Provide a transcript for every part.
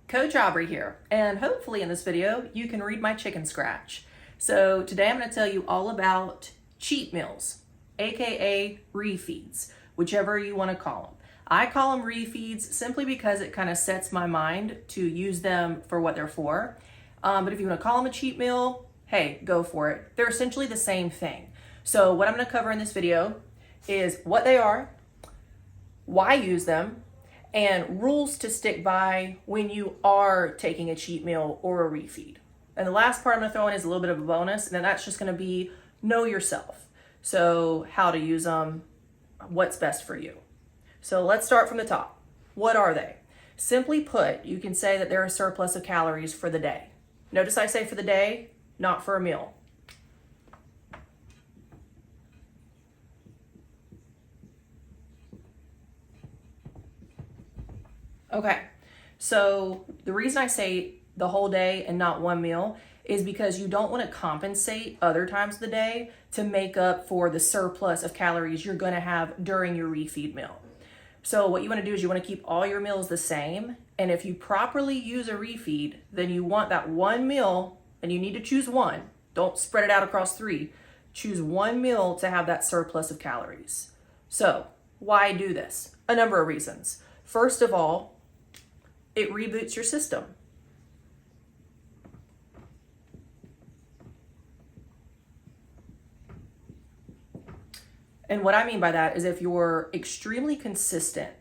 Coach Aubrey here, and hopefully in this video you can read my chicken scratch. So today I'm going to tell you all about cheat meals, aka refeeds, whichever you want to call them. I call them refeeds simply because it kind of sets my mind to use them for what they're for. But if you want to call them a cheat meal, hey, go for it. They're essentially the same thing. So what I'm going to cover in this video is what they are, why use them, and rules to stick by when you are taking a cheat meal or a refeed. And the last part I'm going to throw in is a little bit of a bonus, and then that's just going to be know yourself. So how to use them, what's best for you. So let's start from the top. What are they? Simply put, you can say that they're a surplus of calories for the day. Notice I say for the day, not for a meal. Okay, so the reason I say the whole day and not one meal is because you don't want to compensate other times of the day to make up for the surplus of calories you're going to have during your refeed meal. So what you want to do is you want to keep all your meals the same, and if you properly use a refeed, then you want that one meal, and you need to choose one. Don't spread it out across three. Choose one meal to have that surplus of calories. So why do this? A number of reasons. First of all, it reboots your system. And what I mean by that is if you're extremely consistent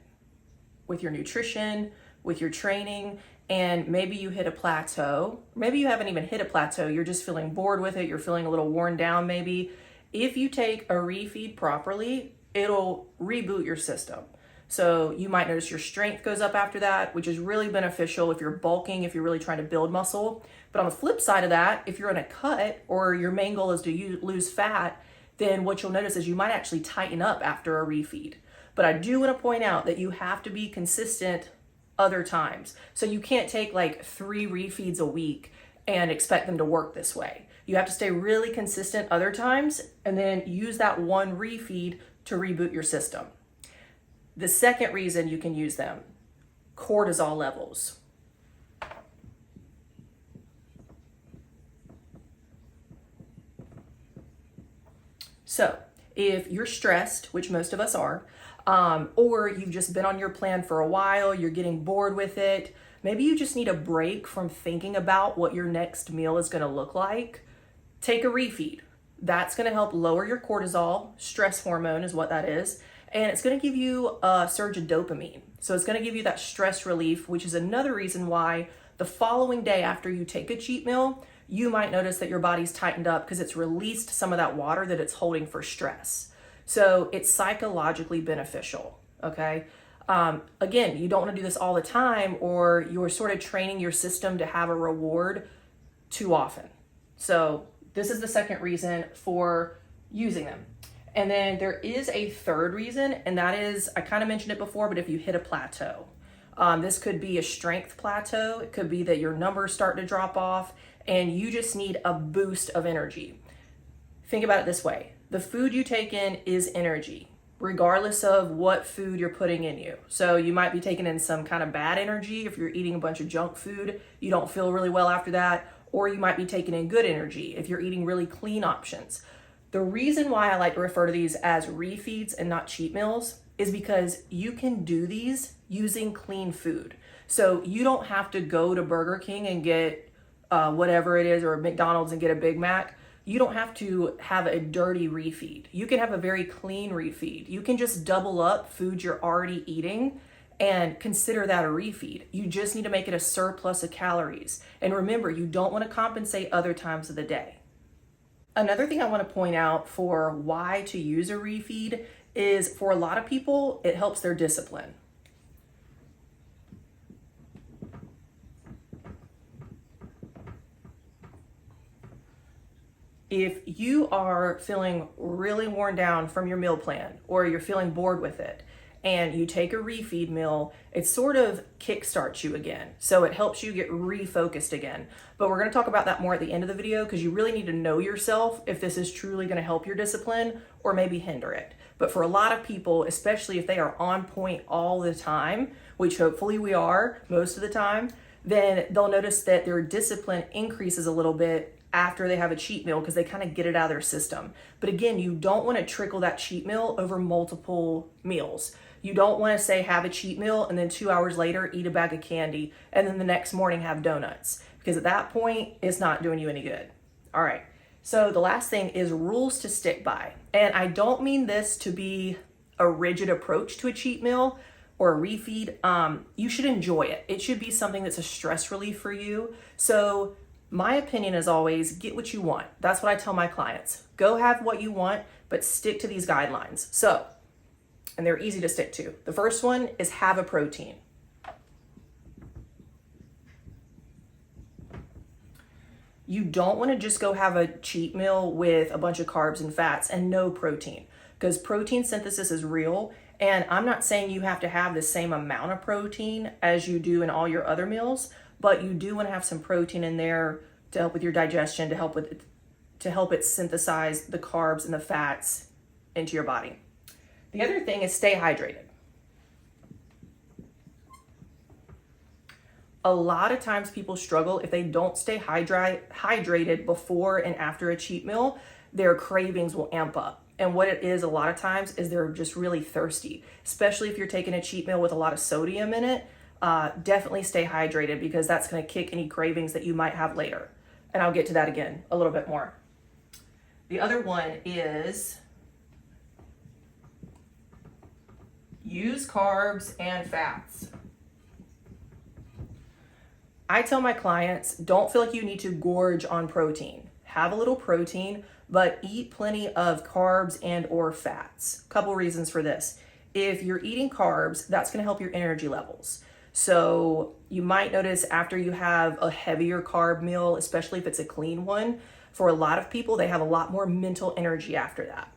with your nutrition, with your training, and maybe you hit a plateau, maybe you haven't even hit a plateau, you're just feeling bored with it, you're feeling a little worn down maybe. If you take a refeed properly, it'll reboot your system. So you might notice your strength goes up after that, which is really beneficial if you're bulking, if you're really trying to build muscle. But on the flip side of that, if you're in a cut or your main goal is to lose fat, then what you'll notice is you might actually tighten up after a refeed. But I do want to point out that you have to be consistent other times. So you can't take like 3 refeeds a week and expect them to work this way. You have to stay really consistent other times and then use that one refeed to reboot your system. The second reason you can use them, cortisol levels. So if you're stressed, which most of us are, or you've just been on your plan for a while, you're getting bored with it, maybe you just need a break from thinking about what your next meal is going to look like, take a refeed. That's going to help lower your cortisol, stress hormone is what that is. And it's going to give you a surge of dopamine. So it's going to give you that stress relief, which is another reason why the following day after you take a cheat meal, you might notice that your body's tightened up because it's released some of that water that it's holding for stress. So it's psychologically beneficial, okay? Again, you don't want to do this all the time or you're sort of training your system to have a reward too often. So this is the second reason for using them. And then there is a third reason, and that is, I kind of mentioned it before, but if you hit a plateau, this could be a strength plateau. It could be that your numbers start to drop off and you just need a boost of energy. Think about it this way. The food you take in is energy, regardless of what food you're putting in you. So you might be taking in some kind of bad energy. If you're eating a bunch of junk food, you don't feel really well after that. Or you might be taking in good energy if you're eating really clean options. The reason why I like to refer to these as refeeds and not cheat meals is because you can do these using clean food. So you don't have to go to Burger King and get whatever it is, or McDonald's and get a Big Mac. You don't have to have a dirty refeed. You can have a very clean refeed. You can just double up food you're already eating and consider that a refeed. You just need to make it a surplus of calories. And remember, you don't want to compensate other times of the day. Another thing I want to point out for why to use a refeed is for a lot of people, it helps their discipline. If you are feeling really worn down from your meal plan or you're feeling bored with it, and you take a refeed meal, it sort of kickstarts you again. So it helps you get refocused again. But we're gonna talk about that more at the end of the video because you really need to know yourself if this is truly gonna help your discipline or maybe hinder it. But for a lot of people, especially if they are on point all the time, which hopefully we are most of the time, then they'll notice that their discipline increases a little bit after they have a cheat meal because they kind of get it out of their system. But again, you don't want to trickle that cheat meal over multiple meals. You don't want to say have a cheat meal and then 2 hours later eat a bag of candy and then the next morning have donuts, because at that point it's not doing you any good. All right. So the last thing is rules to stick by. And I don't mean this to be a rigid approach to a cheat meal or a refeed. You should enjoy it. It should be something that's a stress relief for you. So my opinion is always get what you want. That's what I tell my clients. Go have what you want, but stick to these guidelines. So, and they're easy to stick to. The first one is have a protein. You don't want to just go have a cheat meal with a bunch of carbs and fats and no protein, because protein synthesis is real. And I'm not saying you have to have the same amount of protein as you do in all your other meals, but you do want to have some protein in there to help with your digestion, to help it synthesize the carbs and the fats into your body. The other thing is stay hydrated. A lot of times people struggle if they don't stay hydrated before and after a cheat meal. Their cravings will amp up. And what it is a lot of times is they're just really thirsty, especially if you're taking a cheat meal with a lot of sodium in it. Definitely stay hydrated, because that's going to kick any cravings that you might have later. And I'll get to that again a little bit more. The other one is use carbs and fats. I tell my clients, don't feel like you need to gorge on protein. Have a little protein, but eat plenty of carbs and or fats. Couple reasons for this. If you're eating carbs, that's going to help your energy levels. So you might notice after you have a heavier carb meal, especially if it's a clean one, for a lot of people, they have a lot more mental energy after that.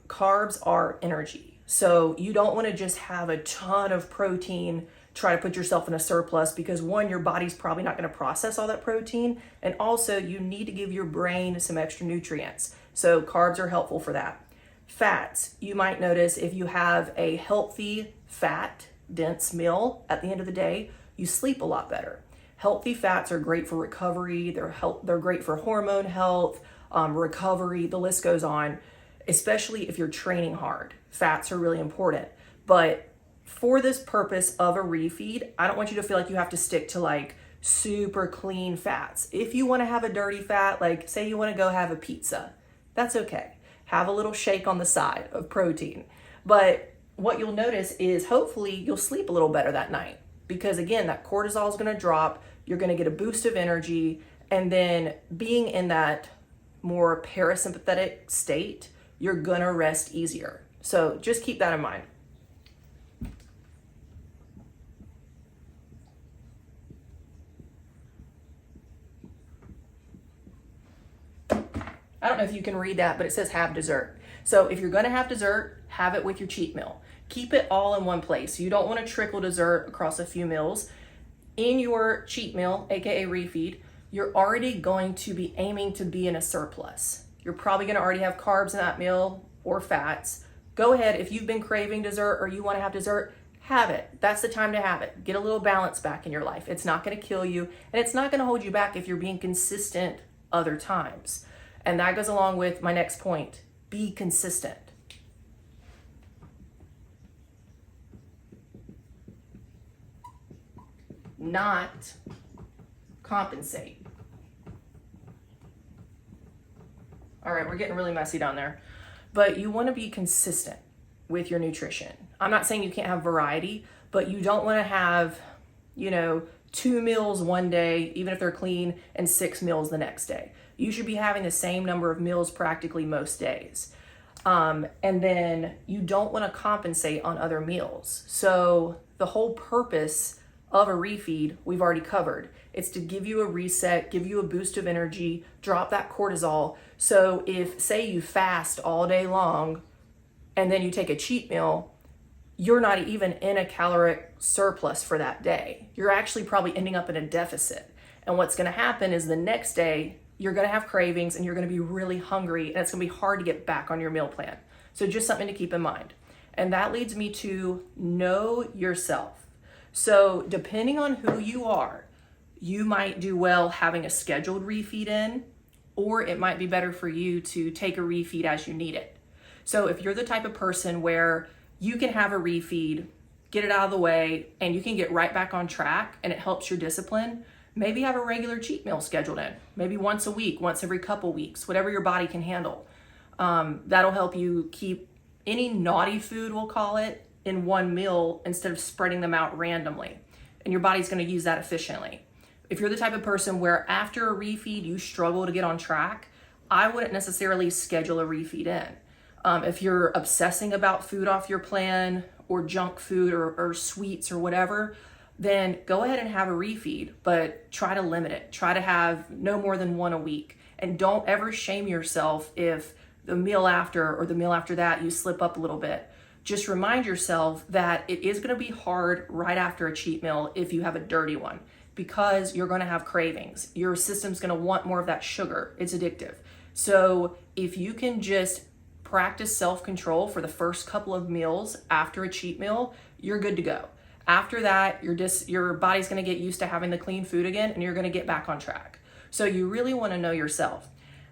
Carbs are energy. So you don't want to just have a ton of protein, try to put yourself in a surplus, because one, your body's probably not going to process all that protein. And also you need to give your brain some extra nutrients. So carbs are helpful for that. Fats, you might notice if you have a healthy fat dense meal at the end of the day, you sleep a lot better. Healthy fats are great for recovery. They're great for hormone health, recovery, the list goes on, especially if you're training hard. Fats are really important. But for this purpose of a refeed, I don't want you to feel like you have to stick to like super clean fats. If you want to have a dirty fat, like say you want to go have a pizza, that's okay. Have a little shake on the side of protein. But what you'll notice is hopefully you'll sleep a little better that night, because again, that cortisol is going to drop. You're going to get a boost of energy. And then being in that more parasympathetic state, you're going to rest easier. So just keep that in mind. I don't know if you can read that, but it says have dessert. So if you're going to have dessert, have it with your cheat meal. Keep it all in one place. You don't want to trickle dessert across a few meals. In your cheat meal, aka refeed, you're already going to be aiming to be in a surplus. You're probably going to already have carbs in that meal or fats. Go ahead, if you've been craving dessert or you want to have dessert, have it. That's the time to have it. Get a little balance back in your life. It's not going to kill you, and it's not going to hold you back if you're being consistent other times. And that goes along with my next point. Be consistent. Not compensate. All right, we're getting really messy down there. But you want to be consistent with your nutrition. I'm not saying you can't have variety, but you don't want to have, 2 meals one day, even if they're clean, and 6 meals the next day. You should be having the same number of meals practically most days. And then you don't want to compensate on other meals. So the whole purpose of a refeed, we've already covered. It's to give you a reset, give you a boost of energy, drop that cortisol. So if, say, you fast all day long and then you take a cheat meal, you're not even in a caloric surplus for that day. You're actually probably ending up in a deficit. And what's going to happen is the next day, you're going to have cravings and you're going to be really hungry, and it's going to be hard to get back on your meal plan. So just something to keep in mind. And that leads me to know yourself. So depending on who you are, you might do well having a scheduled refeed in, or it might be better for you to take a refeed as you need it. So if you're the type of person where you can have a refeed, get it out of the way, and you can get right back on track and it helps your discipline, maybe have a regular cheat meal scheduled in, maybe once a week, once every couple weeks, whatever your body can handle. That'll help you keep any naughty food, we'll call it, in one meal instead of spreading them out randomly. And your body's gonna use that efficiently. If you're the type of person where after a refeed you struggle to get on track, I wouldn't necessarily schedule a refeed in. If you're obsessing about food off your plan or junk food or sweets or whatever, then go ahead and have a refeed, but try to limit it. Try to have no more than one a week. And don't ever shame yourself if the meal after or the meal after that you slip up a little bit. Just remind yourself that it is gonna be hard right after a cheat meal if you have a dirty one, because you're gonna have cravings. Your system's gonna want more of that sugar. It's addictive. So if you can just practice self-control for the first couple of meals after a cheat meal, you're good to go. After that, your body's gonna get used to having the clean food again, and you're gonna get back on track. So you really wanna know yourself.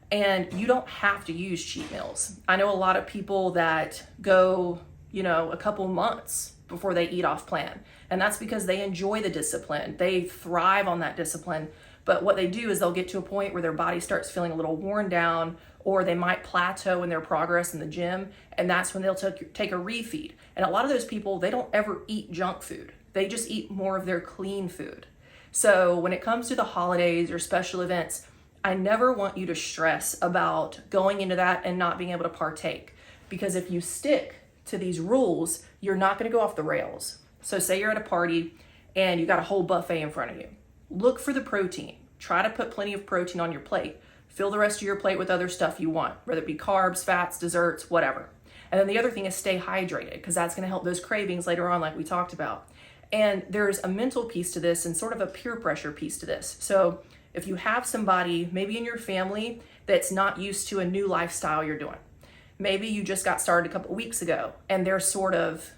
And you don't have to use cheat meals. I know a lot of people that go, a couple months before they eat off plan. And that's because they enjoy the discipline. They thrive on that discipline. But what they do is they'll get to a point where their body starts feeling a little worn down, or they might plateau in their progress in the gym. And that's when they'll take a refeed. And a lot of those people, they don't ever eat junk food. They just eat more of their clean food. So when it comes to the holidays or special events, I never want you to stress about going into that and not being able to partake. Because if you stick to these rules, you're not gonna go off the rails. So say you're at a party and you got a whole buffet in front of you. Look for the protein. Try to put plenty of protein on your plate. Fill the rest of your plate with other stuff you want, whether it be carbs, fats, desserts, whatever. And then the other thing is stay hydrated, because that's gonna help those cravings later on like we talked about. And there's a mental piece to this and sort of a peer pressure piece to this. So if you have somebody maybe in your family that's not used to a new lifestyle you're doing, maybe you just got started a couple weeks ago and they're sort of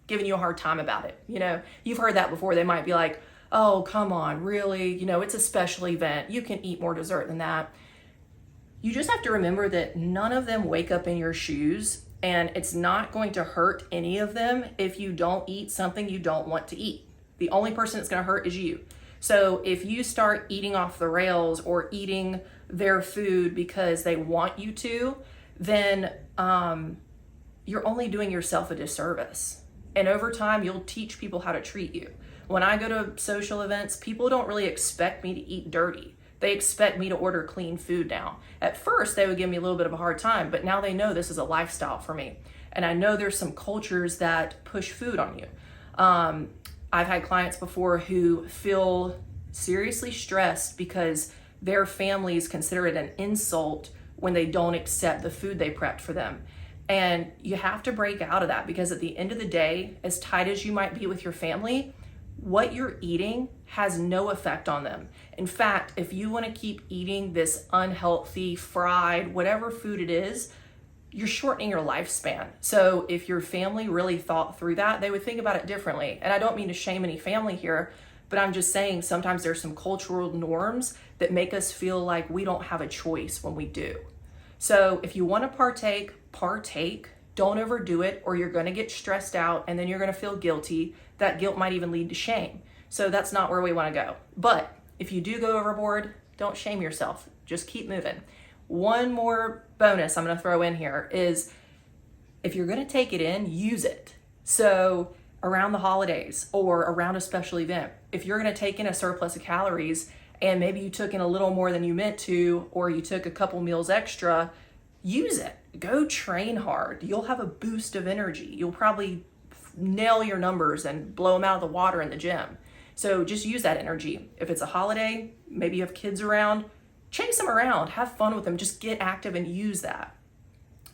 giving you a hard time about it. You've heard that before. They might be like, oh, come on, really? It's a special event. You can eat more dessert than that. You just have to remember that none of them wake up in your shoes, and it's not going to hurt any of them if you don't eat something you don't want to eat. The only person it's going to hurt is you. So if you start eating off the rails or eating their food because they want you to, then you're only doing yourself a disservice. And over time, you'll teach people how to treat you. When I go to social events, people don't really expect me to eat dirty. They expect me to order clean food now. At first, they would give me a little bit of a hard time, but now they know this is a lifestyle for me. And I know there's some cultures that push food on you. I've had clients before who feel seriously stressed because their families consider it an insult when they don't accept the food they prepped for them. And you have to break out of that, because at the end of the day, as tight as you might be with your family, what you're eating has no effect on them. In fact, if you want to keep eating this unhealthy, fried, whatever food it is, you're shortening your lifespan. So if your family really thought through that, they would think about it differently. And I don't mean to shame any family here, but I'm just saying sometimes there's some cultural norms that make us feel like we don't have a choice when we do. So if you want to partake. Don't overdo it, or you're going to get stressed out and then you're going to feel guilty. That guilt might even lead to shame. So that's not where we want to go. But if you do go overboard, don't shame yourself. Just keep moving. One more bonus I'm going to throw in here is, if you're going to take it in, use it. So around the holidays or around a special event, if you're going to take in a surplus of calories and maybe you took in a little more than you meant to, or you took a couple meals extra, use it. Go train hard. You'll have a boost of energy. You'll probably nail your numbers and blow them out of the water in the gym. So just use that energy. If it's a holiday, maybe you have kids around, chase them around, have fun with them, just get active and use that.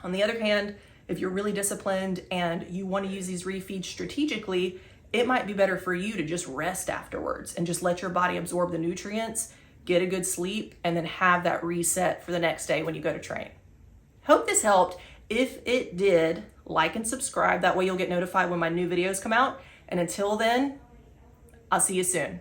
On the other hand, if you're really disciplined and you want to use these refeeds strategically, it might be better for you to just rest afterwards and just let your body absorb the nutrients, get a good sleep, and then have that reset for the next day when you go to train. Hope this helped. If it did, like and subscribe. That way you'll get notified when my new videos come out. And until then, I'll see you soon.